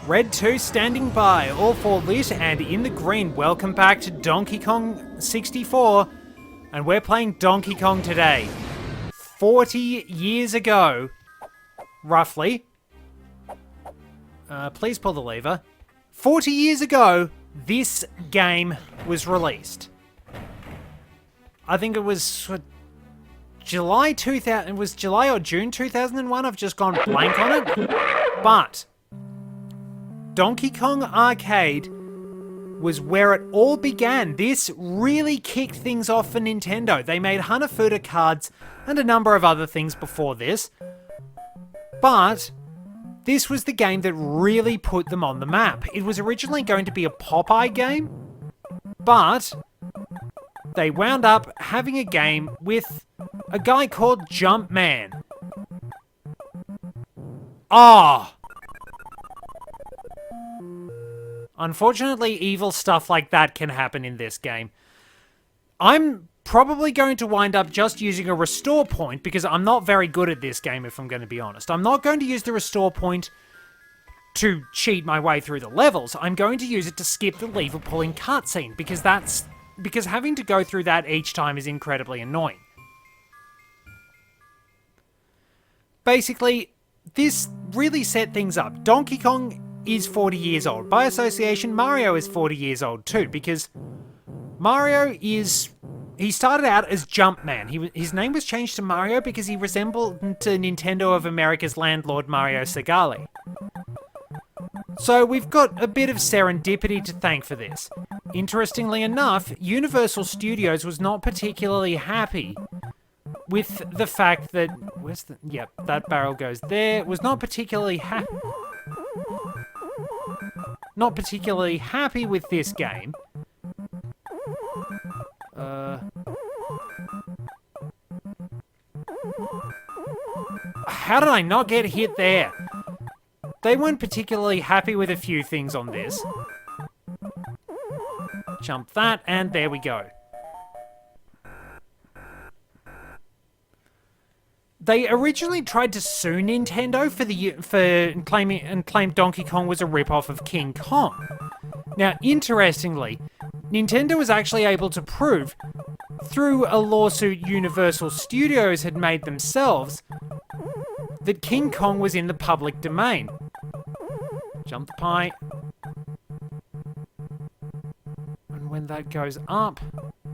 Red 2 standing by, all for lit and in the green. Welcome back to Donkey Kong 64, and we're playing Donkey Kong today. 40 years ago, roughly. Please pull the lever. 40 years ago, this game was released. I think it was July 2000. It was July or June 2001. I've just gone blank on it. But Donkey Kong Arcade was where it all began. This really kicked things off for Nintendo. They made Hanafuda cards and a number of other things before this. But this was the game that really put them on the map. It was originally going to be a Popeye game, but they wound up having a game with a guy called Jumpman. Ah! Unfortunately, evil stuff like that can happen in this game. I'm probably going to wind up just using a restore point because I'm not very good at this game, if I'm going to be honest. I'm not going to use the restore point to cheat my way through the levels. I'm going to use it to skip the lever pulling cutscene because having to go through that each time is incredibly annoying. Basically, this really set things up. Donkey Kong is 40 years old. By association, Mario is 40 years old too, because Mario is... He started out as Jumpman. His name was changed to Mario because he resembled to Nintendo of America's landlord Mario Segale. So we've got a bit of serendipity to thank for this. Interestingly enough, Universal Studios was not particularly happy with the fact that... Yep, that barrel goes there. Was not particularly happy with this game. How did I not get hit there? They weren't particularly happy with a few things on this. Jump that, and there we go. They originally tried to sue Nintendo for claimed Donkey Kong was a rip-off of King Kong. Now, interestingly, Nintendo was actually able to prove, through a lawsuit Universal Studios had made themselves, that King Kong was in the public domain. Jump the pie. And when that goes up,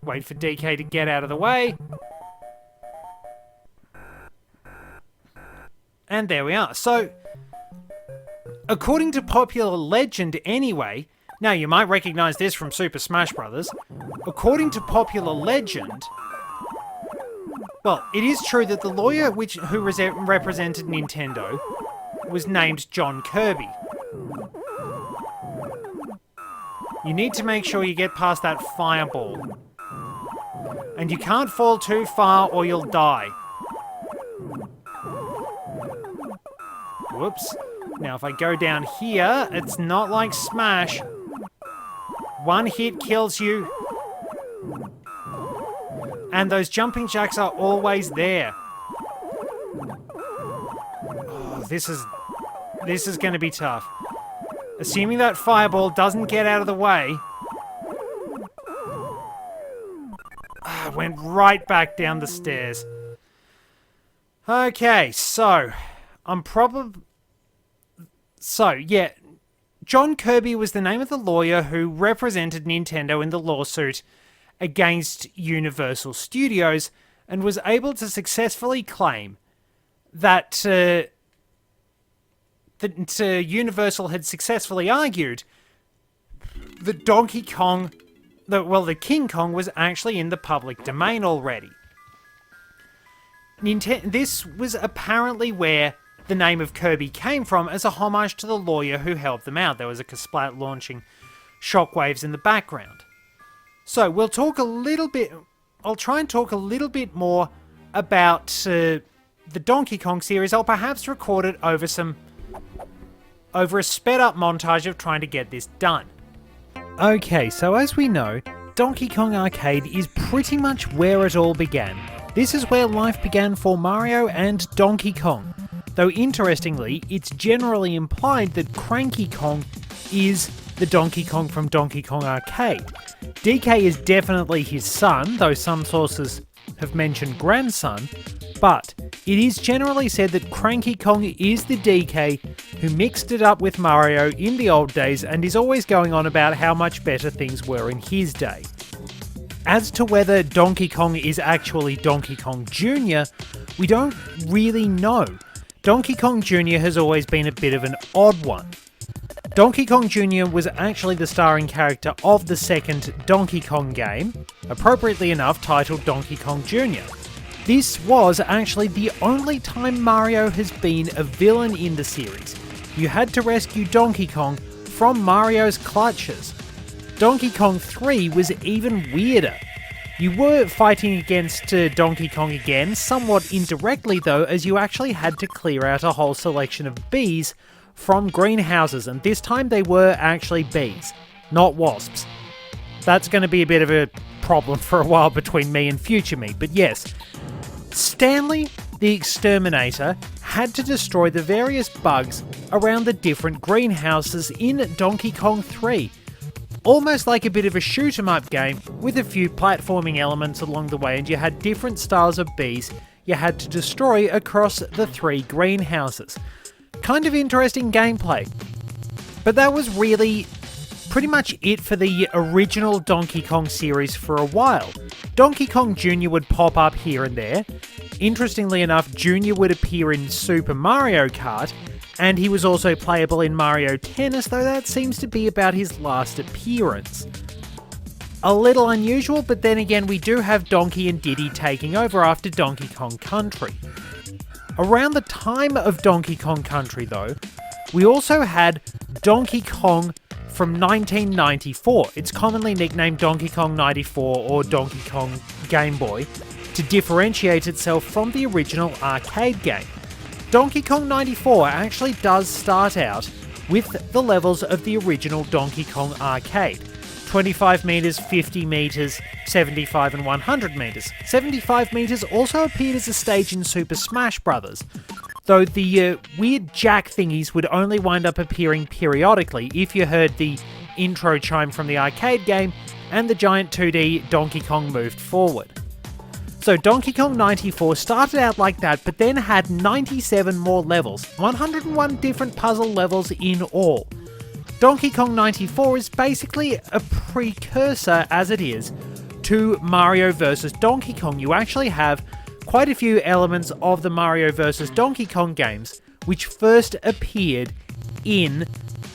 wait for DK to get out of the way. And there we are. So, according to popular legend anyway, now you might recognize this from Super Smash Bros. According to popular legend, well, it is true that the lawyer who represented Nintendo was named John Kirby. You need to make sure you get past that fireball. And you can't fall too far or you'll die. Whoops. Now, if I go down here, it's not like Smash. One hit kills you. And those jumping jacks are always there. Oh, this is going to be tough. Assuming that fireball doesn't get out of the way. I went right back down the stairs. Okay, so... yeah, John Kirby was the name of the lawyer who represented Nintendo in the lawsuit against Universal Studios and was able to successfully claim that Universal had successfully argued that King Kong was actually in the public domain already. This was apparently where the name of Kirby came from, as a homage to the lawyer who helped them out. There was a Kasplat launching shockwaves in the background. So we'll talk a little bit... I'll try and talk a little bit more about the Donkey Kong series. I'll perhaps record it over a sped-up montage of trying to get this done. Okay, so as we know, Donkey Kong Arcade is pretty much where it all began. This is where life began for Mario and Donkey Kong. though interestingly, it's generally implied that Cranky Kong is the Donkey Kong from Donkey Kong Arcade. DK is definitely his son, though some sources have mentioned grandson, but it is generally said that Cranky Kong is the DK who mixed it up with Mario in the old days and is always going on about how much better things were in his day. As to whether Donkey Kong is actually Donkey Kong Jr., we don't really know. Donkey Kong Jr. has always been a bit of an odd one. Donkey Kong Jr. was actually the starring character of the second Donkey Kong game, appropriately enough titled Donkey Kong Jr. This was actually the only time Mario has been a villain in the series. You had to rescue Donkey Kong from Mario's clutches. Donkey Kong 3 was even weirder. You were fighting against Donkey Kong again, somewhat indirectly though, as you actually had to clear out a whole selection of bees from greenhouses, and this time they were actually bees, not wasps. That's going to be a bit of a problem for a while between me and future me, but yes. Stanley, the Exterminator, had to destroy the various bugs around the different greenhouses in Donkey Kong 3. Almost like a bit of a shoot-'em-up game with a few platforming elements along the way, and you had different styles of bees you had to destroy across the 3 greenhouses. Kind of interesting gameplay. But that was really pretty much it for the original Donkey Kong series for a while. Donkey Kong Jr. would pop up here and there. Interestingly enough, Jr. would appear in Super Mario Kart, and he was also playable in Mario Tennis, though that seems to be about his last appearance. A little unusual, but then again we do have Donkey and Diddy taking over after Donkey Kong Country. Around the time of Donkey Kong Country though, we also had Donkey Kong from 1994. It's commonly nicknamed Donkey Kong 94 or Donkey Kong Game Boy to differentiate itself from the original arcade game. Donkey Kong 94 actually does start out with the levels of the original Donkey Kong arcade. 25 metres, 50 metres, 75 and 100 metres. 75 metres also appeared as a stage in Super Smash Bros, though the weird jack thingies would only wind up appearing periodically if you heard the intro chime from the arcade game and the giant 2D Donkey Kong moved forward. So Donkey Kong 94 started out like that, but then had 97 more levels, 101 different puzzle levels in all. Donkey Kong 94 is basically a precursor, as it is, to Mario vs. Donkey Kong. You actually have quite a few elements of the Mario vs. Donkey Kong games which first appeared in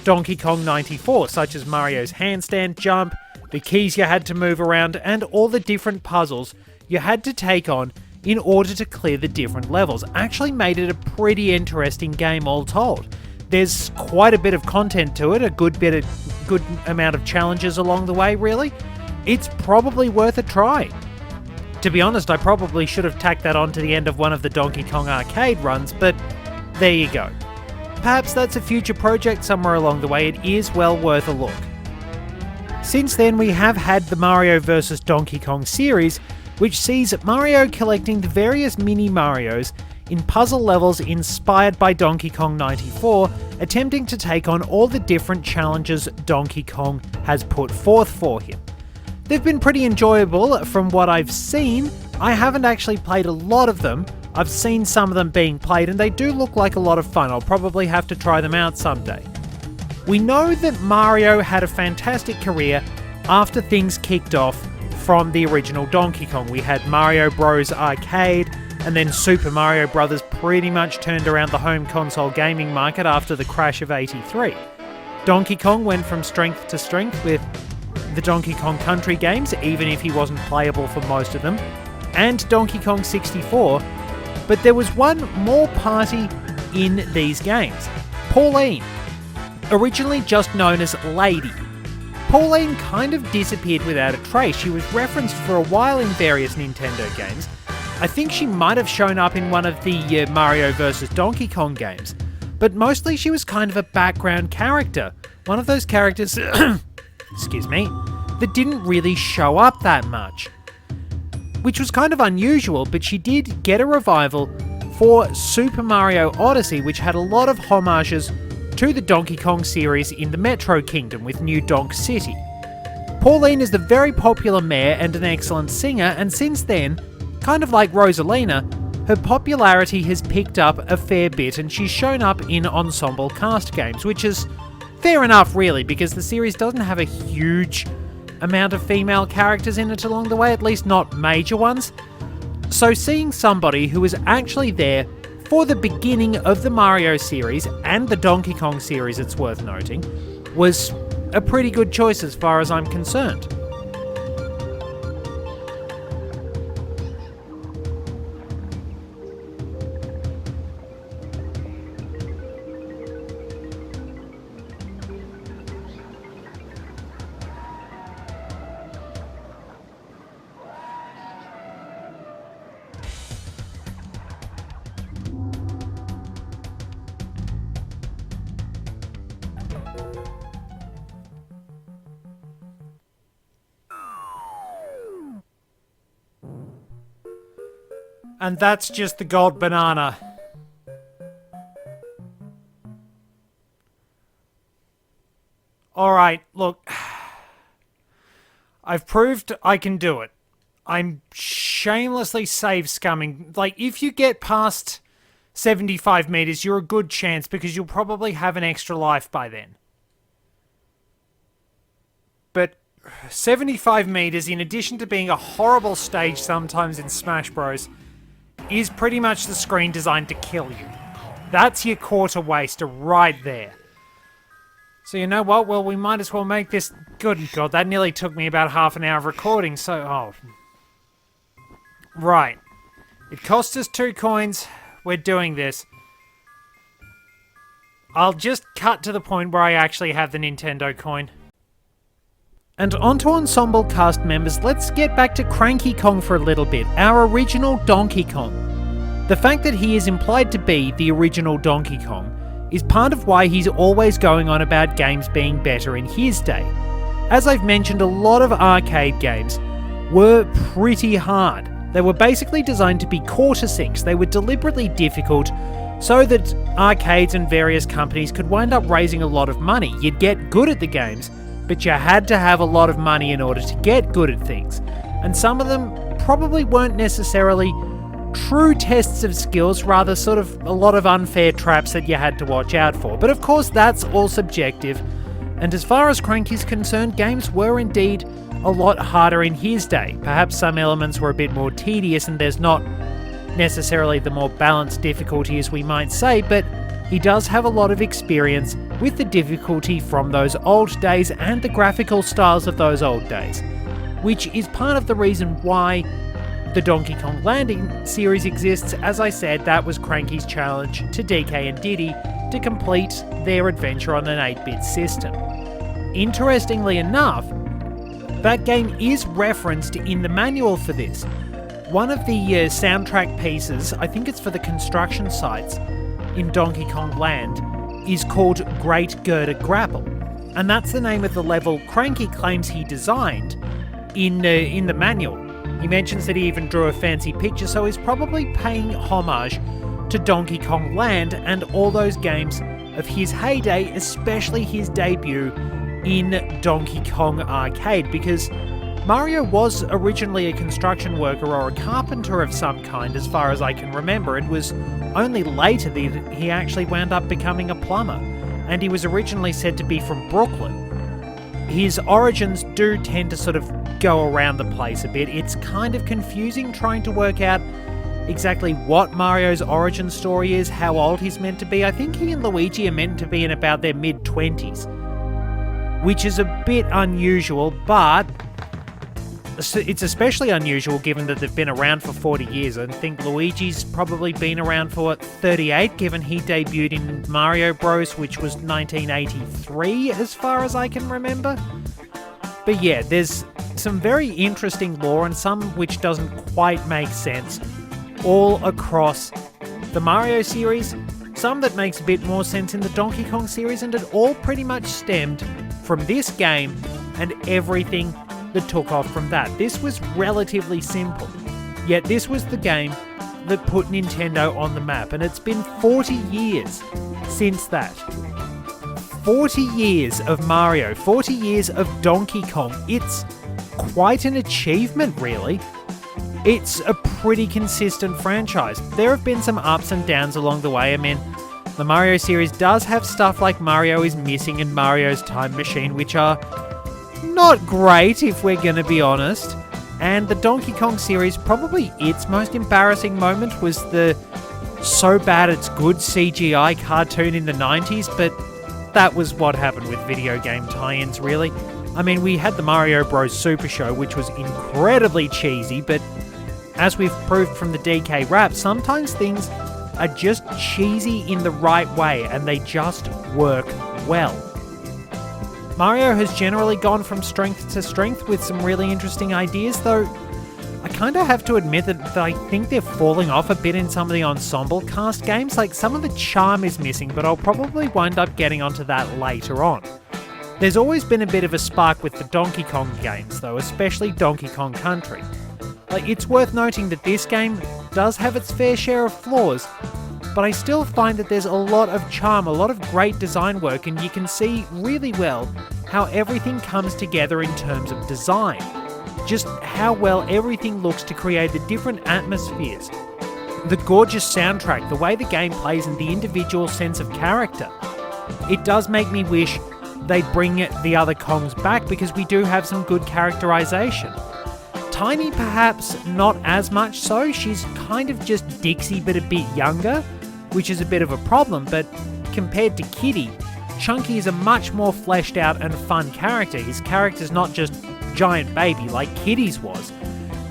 Donkey Kong 94, such as Mario's handstand jump, the keys you had to move around, and all the different puzzles you had to take on in order to clear the different levels. Actually made it a pretty interesting game all told. There's quite a bit of content to it, a good amount of challenges along the way, really. It's probably worth a try. To be honest, I probably should have tacked that on to the end of one of the Donkey Kong arcade runs, but there you go. Perhaps that's a future project somewhere along the way. It is well worth a look. Since then, we have had the Mario vs. Donkey Kong series, which sees Mario collecting the various mini-Marios in puzzle levels inspired by Donkey Kong 94, attempting to take on all the different challenges Donkey Kong has put forth for him. They've been pretty enjoyable from what I've seen. I haven't actually played a lot of them. I've seen some of them being played and they do look like a lot of fun. I'll probably have to try them out someday. We know that Mario had a fantastic career after things kicked off from the original Donkey Kong. We had Mario Bros Arcade, and then Super Mario Bros. Pretty much turned around the home console gaming market after the crash of '83. Donkey Kong went from strength to strength with the Donkey Kong Country games, even if he wasn't playable for most of them, and Donkey Kong 64, but there was one more party in these games. Pauline, originally just known as Lady. Pauline kind of disappeared without a trace. She was referenced for a while in various Nintendo games. I think she might have shown up in one of the Mario vs. Donkey Kong games, but mostly she was kind of a background character. One of those characters, excuse me, that didn't really show up that much. Which was kind of unusual, but she did get a revival for Super Mario Odyssey, which had a lot of homages to the Donkey Kong series in the Metro Kingdom with New Donk City. Pauline is the very popular mayor and an excellent singer, and since then, kind of like Rosalina, her popularity has picked up a fair bit and she's shown up in ensemble cast games, which is fair enough really, because the series doesn't have a huge amount of female characters in it along the way, at least not major ones. So seeing somebody who was actually there for the beginning of the Mario series and the Donkey Kong series, it's worth noting, was a pretty good choice as far as I'm concerned. And that's just the gold banana. Alright, look. I've proved I can do it. I'm shamelessly save scumming. Like, if you get past 75 meters, you're a good chance because you'll probably have an extra life by then. But 75 meters, in addition to being a horrible stage sometimes in Smash Bros, is pretty much the screen designed to kill you. That's your quarter waster right there. So you know what? Well, we might as well make this... Good God, that nearly took me about half an hour of recording, so... Oh. Right. It cost us 2 coins. We're doing this. I'll just cut to the point where I actually have the Nintendo coin. And onto ensemble cast members, let's get back to Cranky Kong for a little bit, our original Donkey Kong. The fact that he is implied to be the original Donkey Kong is part of why he's always going on about games being better in his day. As I've mentioned, a lot of arcade games were pretty hard. They were basically designed to be quarter sinks. They were deliberately difficult so that arcades and various companies could wind up raising a lot of money. You'd get good at the games, but you had to have a lot of money in order to get good at things. And some of them probably weren't necessarily true tests of skills, rather sort of a lot of unfair traps that you had to watch out for. But of course, that's all subjective. And as far as Cranky's concerned, games were indeed a lot harder in his day. Perhaps some elements were a bit more tedious and there's not necessarily the more balanced difficulty as we might say, but he does have a lot of experience with the difficulty from those old days and the graphical styles of those old days, which is part of the reason why the Donkey Kong Landing series exists. As I said, that was Cranky's challenge to DK and Diddy to complete their adventure on an 8-bit system. Interestingly enough, that game is referenced in the manual for this. One of the soundtrack pieces, I think it's for the construction sites in Donkey Kong Land, is called Great Girder Grapple, and that's the name of the level Cranky claims he designed in the manual. He mentions that he even drew a fancy picture, so he's probably paying homage to Donkey Kong Land and all those games of his heyday, especially his debut in Donkey Kong Arcade, because Mario was originally a construction worker or a carpenter of some kind, as far as I can remember. It was only later that he actually wound up becoming a plumber, and he was originally said to be from Brooklyn. His origins do tend to sort of go around the place a bit. It's kind of confusing trying to work out exactly what Mario's origin story is, how old he's meant to be. I think he and Luigi are meant to be in about their mid-20s, which is a bit unusual, but it's especially unusual given that they've been around for 40 years. I think Luigi's probably been around for 38, given he debuted in Mario Bros, which was 1983, as far as I can remember. But yeah, there's some very interesting lore and some which doesn't quite make sense all across the Mario series, some that makes a bit more sense in the Donkey Kong series, and it all pretty much stemmed from this game and everything that took off from that. This was relatively simple, yet this was the game that put Nintendo on the map, and it's been 40 years since that. 40 years of Mario, 40 years of Donkey Kong. It's quite an achievement, really. It's a pretty consistent franchise. There have been some ups and downs along the way. I mean, the Mario series does have stuff like Mario is Missing and Mario's Time Machine, which are not great, if we're going to be honest. And the Donkey Kong series, probably its most embarrassing moment was the so bad it's good CGI cartoon in the 90s, but that was what happened with video game tie-ins, really. I mean, we had the Mario Bros Super Show, which was incredibly cheesy, but as we've proved from the DK rap, sometimes things are just cheesy in the right way, and they just work well. Mario has generally gone from strength to strength with some really interesting ideas, though I kind of have to admit that I think they're falling off a bit in some of the ensemble cast games. Like, some of the charm is missing, but I'll probably wind up getting onto that later on. There's always been a bit of a spark with the Donkey Kong games, though, especially Donkey Kong Country. Like, it's worth noting that this game does have its fair share of flaws, but I still find that there's a lot of charm, a lot of great design work, and you can see really well how everything comes together in terms of design. Just how well everything looks to create the different atmospheres. The gorgeous soundtrack, the way the game plays, and the individual sense of character. It does make me wish they'd bring the other Kongs back, because we do have some good characterization. Tiny, perhaps not as much so. She's kind of just Dixie, but a bit younger, which is a bit of a problem, but compared to Kiddy, Chunky is a much more fleshed out and fun character. His character's not just giant baby like Kiddy's was.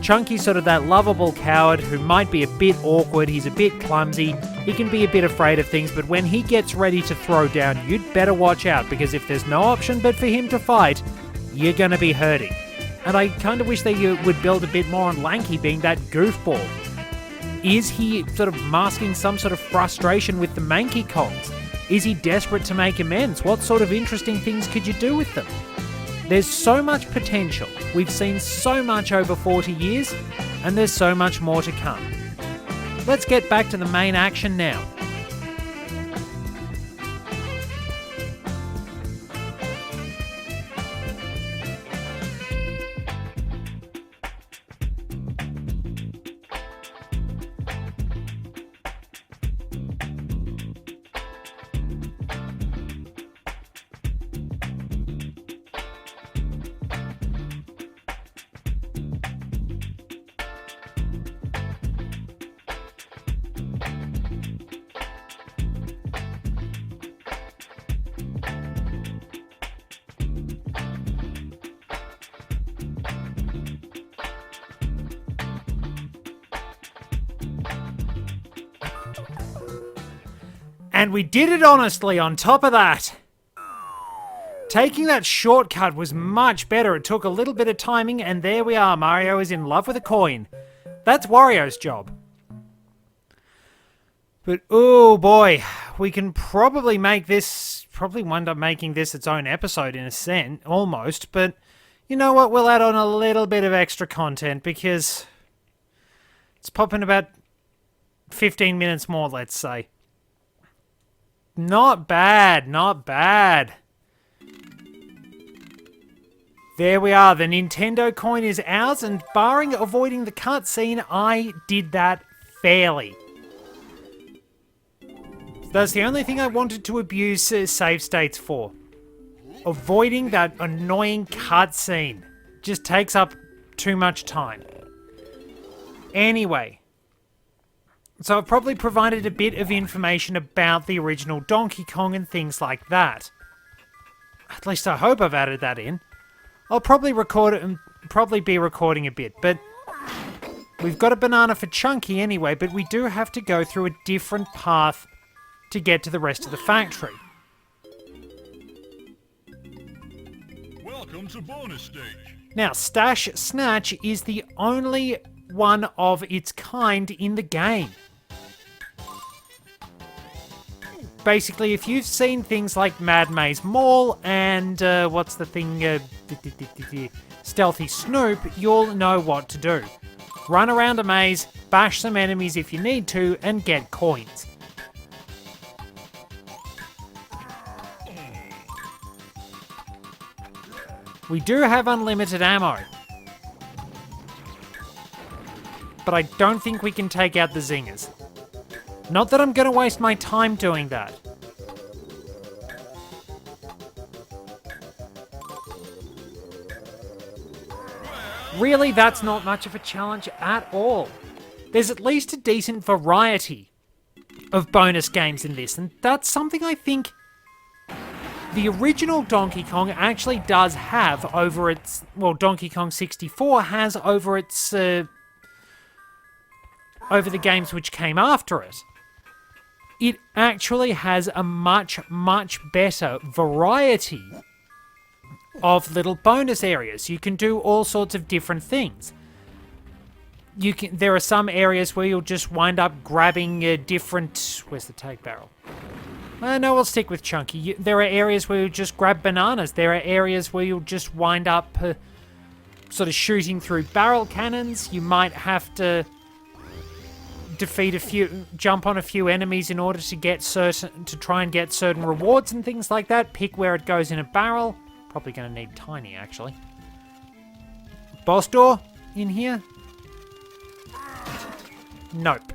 Chunky's sort of that lovable coward who might be a bit awkward, he's a bit clumsy, he can be a bit afraid of things, but when he gets ready to throw down, you'd better watch out, because if there's no option but for him to fight, you're gonna be hurting. And I kind of wish they would build a bit more on Lanky being that goofball. Is he sort of masking some sort of frustration with the Manky Kongs? Is he desperate to make amends? What sort of interesting things could you do with them? There's so much potential. We've seen so much over 40 years, and there's so much more to come. Let's get back to the main action now. And we did it honestly on top of that. Taking that shortcut was much better. It took a little bit of timing, and there we are. Mario is in love with a coin. That's Wario's job. But, oh boy, we can probably make this, probably wind up making this its own episode in a sense, almost. But, you know what, we'll add on a little bit of extra content, because it's popping about 15 minutes more, let's say. Not bad, not bad. There we are, the Nintendo coin is ours, and barring avoiding the cutscene, I did that fairly. That's the only thing I wanted to abuse save states for. Avoiding that annoying cutscene. Just takes up too much time. Anyway. So I've probably provided a bit of information about the original Donkey Kong and things like that. At least I hope I've added that in. I'll probably record it and probably be recording a bit, but we've got a banana for Chunky anyway, but we do have to go through a different path to get to the rest of the factory. Welcome to bonus stage. Now, Snatch is the only one of its kind in the game. Basically, if you've seen things like Mad Maze Mall and, what's the thing, Stealthy Snoop, you'll know what to do. Run around a maze, bash some enemies if you need to, and get coins. We do have unlimited ammo. But I don't think we can take out the zingers. Not that I'm going to waste my time doing that. Really, that's not much of a challenge at all. There's at least a decent variety of bonus games in this, and that's something I think the original Donkey Kong actually does have over its... Well, Donkey Kong 64 has over its... over the games which came after it. It actually has a much, much better variety of little bonus areas. You can do all sorts of different things. There are some areas where you'll just wind up grabbing a different... Where's the take barrel? No, we'll stick with Chunky. There are areas where you'll just grab bananas. There are areas where you'll just wind up sort of shooting through barrel cannons. You might have to jump on a few enemies in order to try and get certain rewards and things like that. Pick where it goes in a barrel. Probably going to need Tiny, actually. Boss door in here? Nope.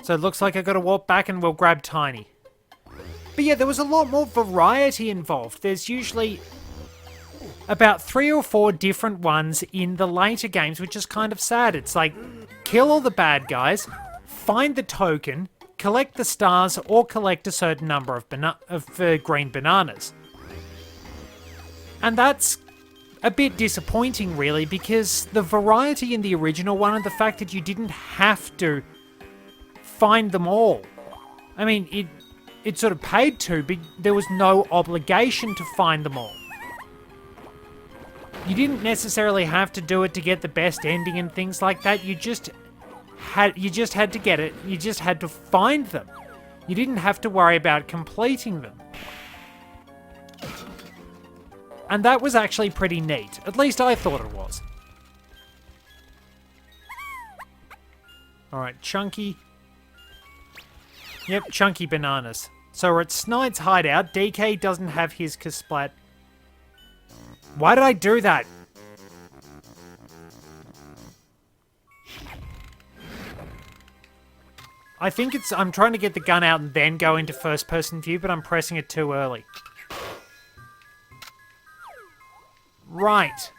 So it looks like I've got to walk back and we'll grab Tiny. But yeah, there was a lot more variety involved. There's usually about 3 or 4 different ones in the later games, which is kind of sad. It's like, kill all the bad guys, find the token, collect the stars, or collect a certain number of green bananas. And that's a bit disappointing, really, because the variety in the original one and the fact that you didn't have to find them all. I mean, it sort of paid to, but there was no obligation to find them all. You didn't necessarily have to do it to get the best ending and things like that. You just had to get it. You just had to find them. You didn't have to worry about completing them. And that was actually pretty neat. At least I thought it was. Alright, Chunky. Yep, Chunky bananas. So we're at Snite's hideout. DK doesn't have his Kasplat. Why did I do that? I think I'm trying to get the gun out and then go into first person view, but I'm pressing it too early. Right.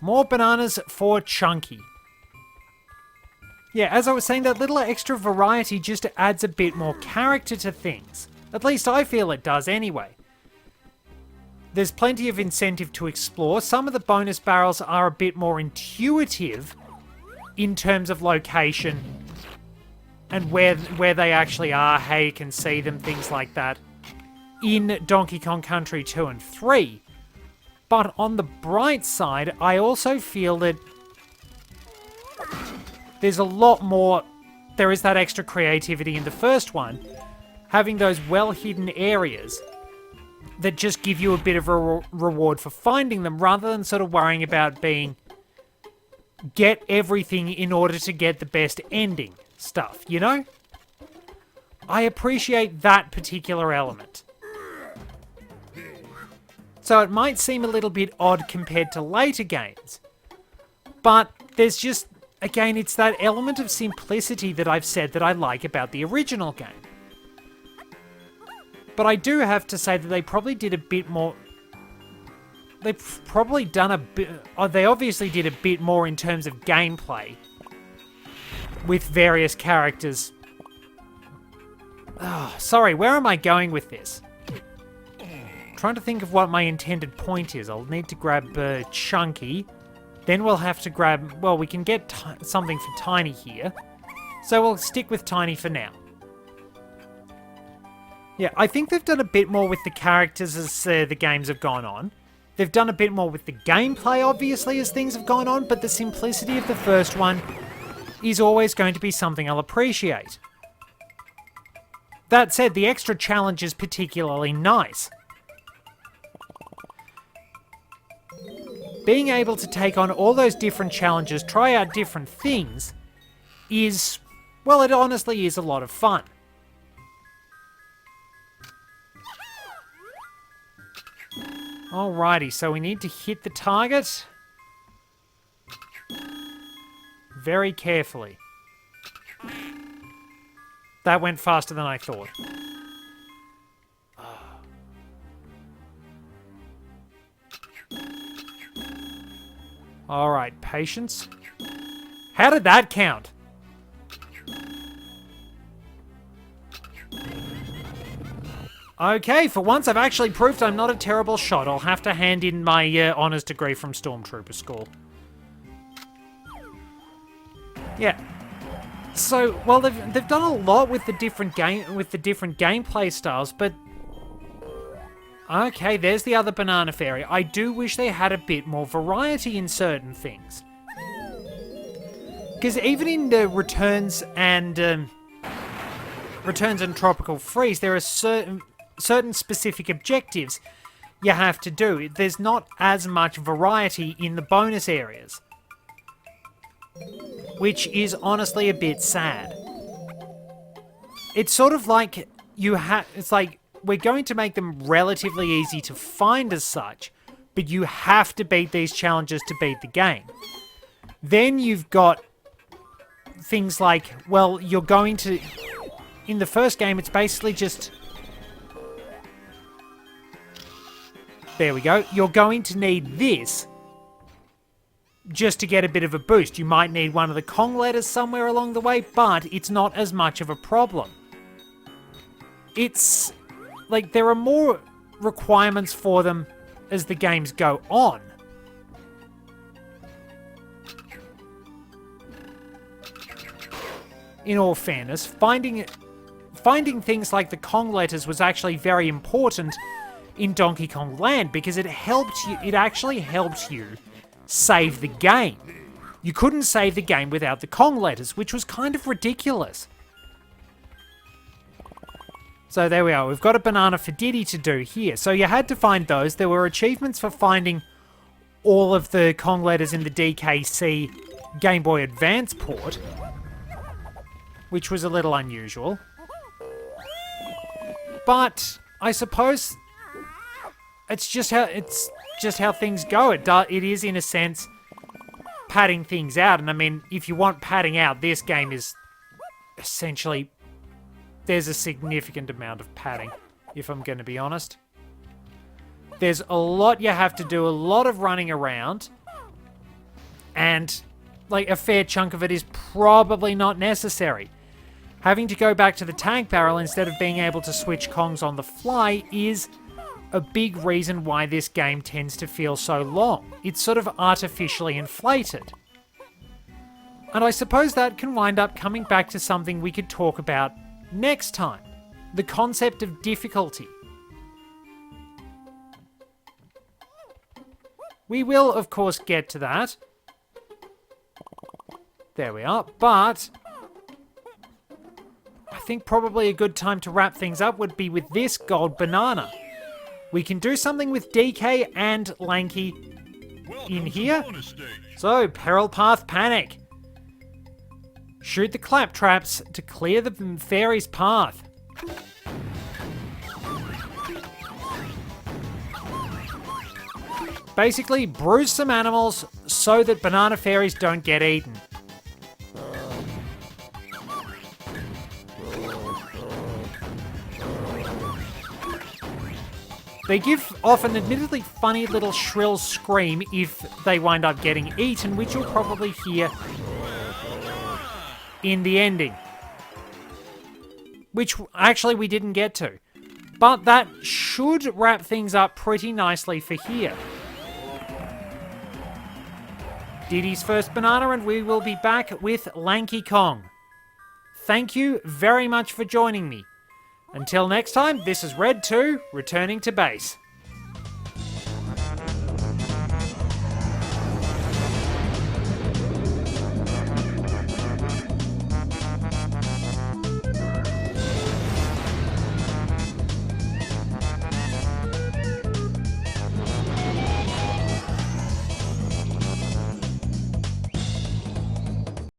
More bananas for Chunky. Yeah, as I was saying, that little extra variety just adds a bit more character to things. At least I feel it does anyway. There's plenty of incentive to explore. Some of the bonus barrels are a bit more intuitive in terms of location and where they actually are, how you can see them, things like that, in Donkey Kong Country 2 and 3. But on the bright side, I also feel that there's a lot more... There is that extra creativity in the first one, having those well-hidden areas that just give you a bit of a reward for finding them, rather than sort of worrying about being... get everything in order to get the best ending stuff, you know? I appreciate that particular element. So it might seem a little bit odd compared to later games, but there's just, again, it's that element of simplicity that I've said that I like about the original game. But I do have to say that they probably did a bit more... They've probably done a bit... They obviously did a bit more in terms of gameplay with various characters. Oh, sorry, where am I going with this? Trying to think of what my intended point is. I'll need to grab Chunky. Then we'll have to grab... Well, we can get something for Tiny here. So we'll stick with Tiny for now. Yeah, I think they've done a bit more with the characters as the games have gone on. They've done a bit more with the gameplay, obviously, as things have gone on, but the simplicity of the first one is always going to be something I'll appreciate. That said, the extra challenge is particularly nice. being able to take on all those different challenges, try out different things, is, well, it honestly is a lot of fun. Alrighty, so we need to hit the target very carefully. That went faster than I thought. Alright, patience. How did that count? Okay, for once I've actually proved I'm not a terrible shot. I'll have to hand in my honours degree from Stormtrooper School. Yeah. So, well, they've done a lot with the different gameplay styles, but okay, there's the other banana fairy. I do wish they had a bit more variety in certain things. Because even in the Returns and Tropical Freeze, there are certain specific objectives you have to do. There's not as much variety in the bonus areas, which is honestly a bit sad. It's sort of like it's like, we're going to make them relatively easy to find as such, but you have to beat these challenges to beat the game. Then you've got things like, well, you're going to... In the first game, it's basically just... There we go. You're going to need this just to get a bit of a boost. You might need one of the Kong letters somewhere along the way, but it's not as much of a problem. It's... like, there are more requirements for them as the games go on. In all fairness, finding things like the Kong letters was actually very important in Donkey Kong Land, because it actually helped you save the game. You couldn't save the game without the Kong letters, which was kind of ridiculous. So there we are. We've got a banana for Diddy to do here. So you had to find those. There were achievements for finding all of the Kong letters in the DKC Game Boy Advance port, which was a little unusual. But I suppose it's just how things go. It is, in a sense, padding things out. And I mean, if you want padding out, this game is essentially... There's a significant amount of padding, if I'm going to be honest. There's a lot you have to do, a lot of running around, and like a fair chunk of it is probably not necessary. Having to go back to the tank barrel instead of being able to switch Kongs on the fly is a big reason why this game tends to feel so long. It's sort of artificially inflated. And I suppose that can wind up coming back to something we could talk about next time. The concept of difficulty. We will, of course, get to that. There we are. But I think probably a good time to wrap things up would be with this gold banana. We can do something with DK and Lanky in here. So, Peril Path Panic. Shoot the claptraps to clear the fairy's path. Basically, bruise some animals so that banana fairies don't get eaten. They give off an admittedly funny little shrill scream if they wind up getting eaten, which you'll probably hear in the ending. Which actually we didn't get to. But that should wrap things up pretty nicely for here. Diddy's first banana, and we will be back with Lanky Kong. Thank you very much for joining me. Until next time, this is Red 2, returning to base.